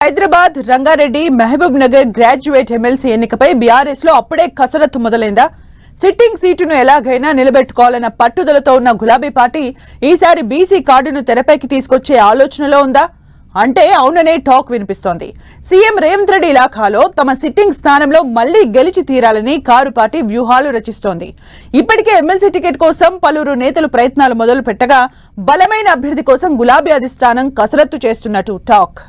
Hyderabad Rangareddy Mahabub Nagar graduate MLC ఎన్నికపై BRS లో అప్పుడే కసరత్తు మొదలైందా? సిట్టింగ్ సీటును ఎలాగైనా నిలబెట్టుకోవాలన్న పట్టుదలతో ఉన్న గులాబీ పార్టీ ఈసారి బీసీ కార్డును తెరపైకి తీసుకొచ్చే ఆలోచనలో ఉందా అంటే అవుననే టాక్ వినిపిస్తోంది. సీఎం రేవంత్ రెడ్డి ఇలాఖాలో తమ సిట్టింగ్ స్థానంలో మళ్లీ గెలిచి తీరాలని కారు పార్టీ వ్యూహాలు రచిస్తోంది. ఇప్పటికే ఎమ్మెల్సీ టికెట్ కోసం పలువురు నేతలు ప్రయత్నాలు మొదలు పెట్టగా బలమైన అభ్యర్థి కోసం గులాబీ అధిష్టానం కసరత్తు చేస్తున్నట్టు టాక్.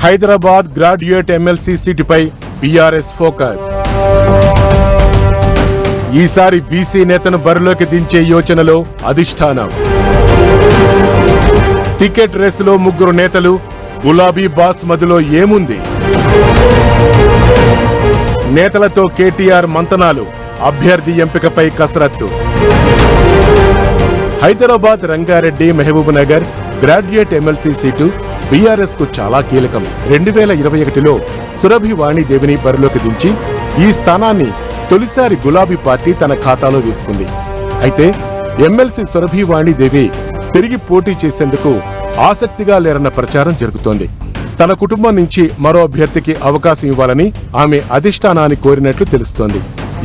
హైదరాబాద్ గ్రాడ్యుయేట్ ఎమ్మెల్సీ సీటుపై బీఆర్ఎస్ ఫోకస్. ఈసారి బీసీ నేతను బరిలోకి దించే యోచనలో అధిష్టానం. టికెట్ రేసులో ముగ్గురు నేతలు, గులాబీ బాస్ మధ్యలో ఏముంది? నేతలతో కేటీఆర్ మంతనాలు, అభ్యర్థి ఎంపికపై కసరత్తు. Hyderabad Rangareddy Mahabub Nagar graduate MLC seat BRS కు చాలా కీలకం. 2021లో సురభి వాణిదేవిని బరిలోకి దించి ఈ స్థానాన్ని తొలిసారి గులాబీ పార్టీ తన ఖాతాలో వేసుకుంది. అయితే ఎమ్మెల్సీ సురభి వాణిదేవి తిరిగి పోటీ చేసేందుకు ఆసక్తిగా లేరన్న ప్రచారం జరుగుతోంది. తన కుటుంబం నుంచి మరో అభ్యర్థికి అవకాశం ఇవ్వాలని ఆమె అధిష్టానాన్ని కోరినట్లు తెలుస్తోంది.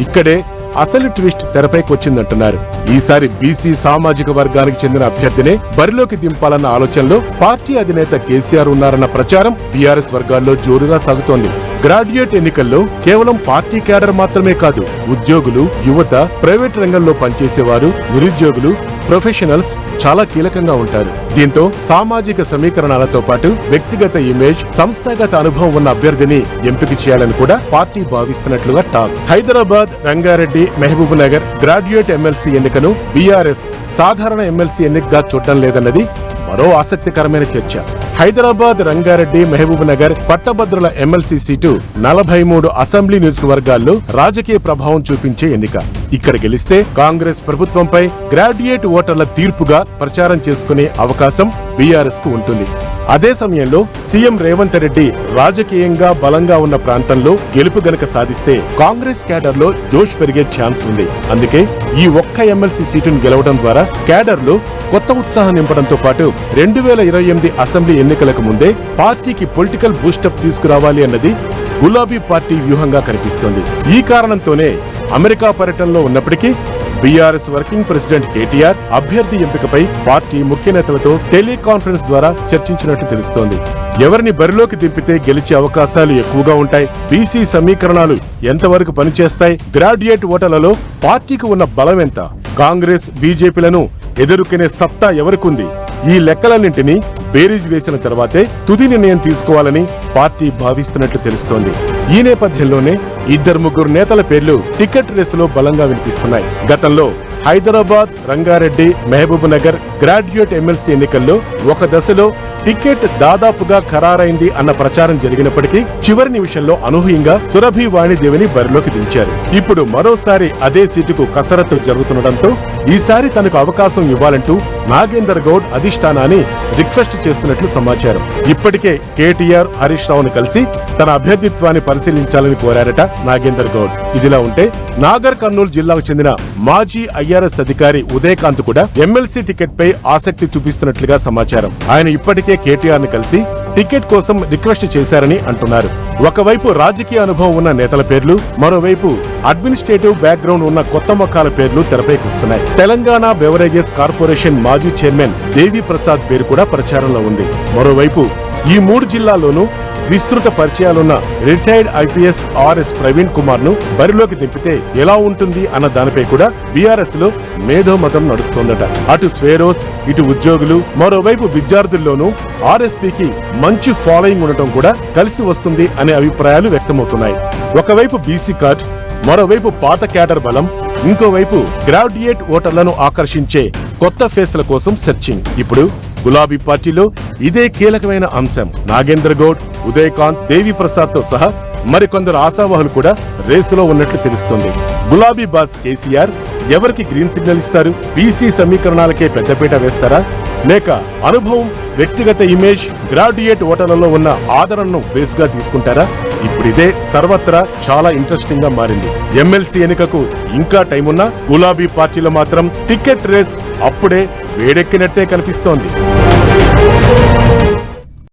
ఇక్కడే అసలు ట్విస్ట్ తెరపైకి వచ్చిందంటున్నారు. ఈసారి బీసీ సామాజిక వర్గానికి చెందిన అభ్యర్థినే బరిలోకి దింపాలన్న ఆలోచనలో పార్టీ అధినేత కేసీఆర్ ఉన్నారన్న ప్రచారం బీఆర్ఎస్ వర్గాల్లో జోరుగా సాగుతోంది. గ్రాడ్యుయేట్ ఎన్నికల్లో కేవలం పార్టీ క్యాడర్ మాత్రమే కాదు, ఉద్యోగులు, యువత, ప్రైవేట్ రంగంలో పనిచేసేవారు, నిరుద్యోగులు, ప్రొఫెషనల్స్ చాలా కీలకంగా ఉంటారు. దీంతో సామాజిక సమీకరణాలతో పాటు వ్యక్తిగత ఇమేజ్, సంస్థాగత అనుభవం ఉన్న అభ్యర్థిని ఎంపిక చేయాలని కూడా పార్టీ భావిస్తున్నట్లుగా talk. Hyderabad Rangareddy Mahabub Nagar graduate MLC ఎన్నికను బీఆర్ఎస్ సాధారణ ఎమ్మెల్సీ ఎన్నికగా చూడటం లేదన్నది మరో ఆసక్తికరమైన చర్చ. హైదరాబాద్ రంగారెడ్డి మహబూబ్ నగర్ పట్టభద్రుల ఎమ్మెల్సీ సీటు 43 అసెంబ్లీ నియోజకవర్గాల్లో రాజకీయ ప్రభావం చూపించే ఎన్నిక. ఇక్కడ గెలిస్తే కాంగ్రెస్ ప్రభుత్వంపై గ్రాడ్యుయేట్ ఓటర్ల తీర్పుగా ప్రచారం చేసుకునే అవకాశం బీఆర్ఎస్ కు ఉంటుంది. అదే సమయంలో సీఎం రేవంత్ రెడ్డి రాజకీయంగా బలంగా ఉన్న ప్రాంతంలో గెలుపు గనక సాధిస్తే కాంగ్రెస్ క్యాడర్ లో జోష్ పెరిగే ఛాన్స్ ఉంది. అందుకే ఈ ఒక్క ఎమ్మెల్సీ సీటును గెలవడం ద్వారా క్యాడర్ లో కొత్త ఉత్సాహం నింపడంతో పాటు 2028 అసెంబ్లీ ఎన్నికలకు ముందే పార్టీకి పొలిటికల్ బూస్టప్ తీసుకురావాలి అన్నది గులాబీ పార్టీ వ్యూహంగా కనిపిస్తోంది. ఈ కారణంతోనే అమెరికా పర్యటనలో ఉన్నప్పటికీ బీఆర్ఎస్ వర్కింగ్ ప్రెసిడెంట్ కేటీఆర్ అభ్యర్థి ఎంపికపై పార్టీ ముఖ్య నేతలతో టెలికాన్ఫరెన్స్ ద్వారా చర్చించినట్టు తెలుస్తోంది. ఎవరిని బరిలోకి దింపితే గెలిచే అవకాశాలు ఎక్కువగా ఉంటాయి, బీసీ సమీకరణాలు ఎంతవరకు పనిచేస్తాయి, గ్రాడ్యుయేట్ ఓటర్లలో పార్టీకి ఉన్న బలం ఎంత, కాంగ్రెస్ బీజేపీలను ఎదుర్కొనే సత్తా ఎవరికుంది, ఈ లెక్కలన్నింటినీ బేరీజ్ వేసిన తర్వాతే తుది నిర్ణయం తీసుకోవాలని పార్టీ భావిస్తున్నట్లు తెలుస్తోంది. ఈ నేపథ్యంలోనే ముగ్గురు నేతల పేర్లు టికెట్ రేసులో బలంగా వినిపిస్తున్నాయి. గతంలో హైదరాబాద్ రంగారెడ్డి మహబూబ్ నగర్ గ్రాడ్యుయేట్ ఎమ్మెల్సీ ఎన్నికల్లో ఒక దశలో టికెట్ దాదాపుగా ఖరారైంది అన్న ప్రచారం జరిగినప్పటికీ చివరి నిమిషంలో అనూహ్యంగా సురభి వాణిదేవిని బరిలోకి దించారు. ఇప్పుడు మరోసారి అదే సీటుకు కసరత్తు జరుగుతుండటంతో ఈసారి తనకు అవకాశం ఇవ్వాలంటూ నాగేందర్ గౌడ్ అధిష్టానాన్ని రిక్వెస్ట్ చేస్తున్నట్లు సమాచారం. ఇప్పటికే కేటీఆర్, హరీష్ రావును కలిసి తన అభ్యర్థిత్వాన్ని పరిశీలించాలని కోరారట నాగేందర్ గౌడ్. ఇదిలా ఉంటే నాగర్ కర్నూలు జిల్లాకు చెందిన మాజీ ఐఆర్ఎస్ అధికారి ఉదయకాంత్ కూడా ఎమ్మెల్సీ టికెట్ పై ఆసక్తి చూపిస్తున్నట్లుగా సమాచారం. ఆయన ఇప్పటికే కేటీఆర్ ని కలిసి టికెట్ కోసం రిక్వెస్ట్ చేశారని అంటున్నారు. ఒకవైపు రాజకీయ అనుభవం ఉన్న నేతల పేర్లు, మరోవైపు అడ్మినిస్ట్రేటివ్ బ్యాక్గ్రౌండ్ ఉన్న కొత్త ముఖాల పేర్లు తెరపైకి వస్తున్నాయి. తెలంగాణ బెవరేజెస్ కార్పొరేషన్ మాజీ చైర్మన్ దేవి ప్రసాద్ పేరు కూడా ప్రచారంలో ఉంది. మరోవైపు ఈ 3 జిల్లాల్లోనూ విస్తృత పరిచయాలున్న retired IPS RS Praveen Kumar ను బరిలోకి దింపితే ఎలా ఉంటుంది అన్న దానిపై కూడా బీఆర్ఎస్ లో మేధోమతం నడుస్తోందట. అటు స్వేరోస్, ఇటు ఉద్యోగులు, మరోవైపు విద్యార్థుల్లోనూ ఆర్ఎస్పీకి మంచి ఫాలోయింగ్ ఉండటం కూడా కలిసి వస్తుంది అనే అభిప్రాయాలు వ్యక్తమవుతున్నాయి. ఒకవైపు బీసీ కార్డ్, మరోవైపు పాత క్యాడర్ బలం, ఇంకోవైపు గ్రాడ్యుయేట్ ఓటర్లను ఆకర్షించే కొత్త ఫేస్ల కోసం సెర్చింగ్. ఇప్పుడు గులాబీ పార్టీలో ఇదే కీలకమైన అంశం. నాగేందర్ గౌడ్, ఉదయకాంత్, దేవి ప్రసాద్ తో సహా మరికొందరు ఆశావాహులు కూడా రేసులో ఉన్నట్లు తెలుస్తోంది. గులాబీ బాస్ కేసీఆర్ ఎవరికి గ్రీన్ సిగ్నల్ ఇస్తారు? బీసీ సమీకరణాలకే పెద్దపీట వేస్తారా, లేక అనుభవం, వ్యక్తిగత ఇమేజ్, గ్రాడ్యుయేట్ ఓటర్లలో ఉన్న ఆదరణను బేస్ గా తీసుకుంటారా? ఇప్పుడు ఇదే సర్వత్రా చాలా ఇంట్రెస్టింగ్ గా మారింది. ఎమ్మెల్సీ ఎన్నికకు ఇంకా టైం ఉన్నా గులాబీ పార్టీలో మాత్రం టికెట్ రేస్ అప్పుడే వేడెక్కినట్టే కనిపిస్తోంది.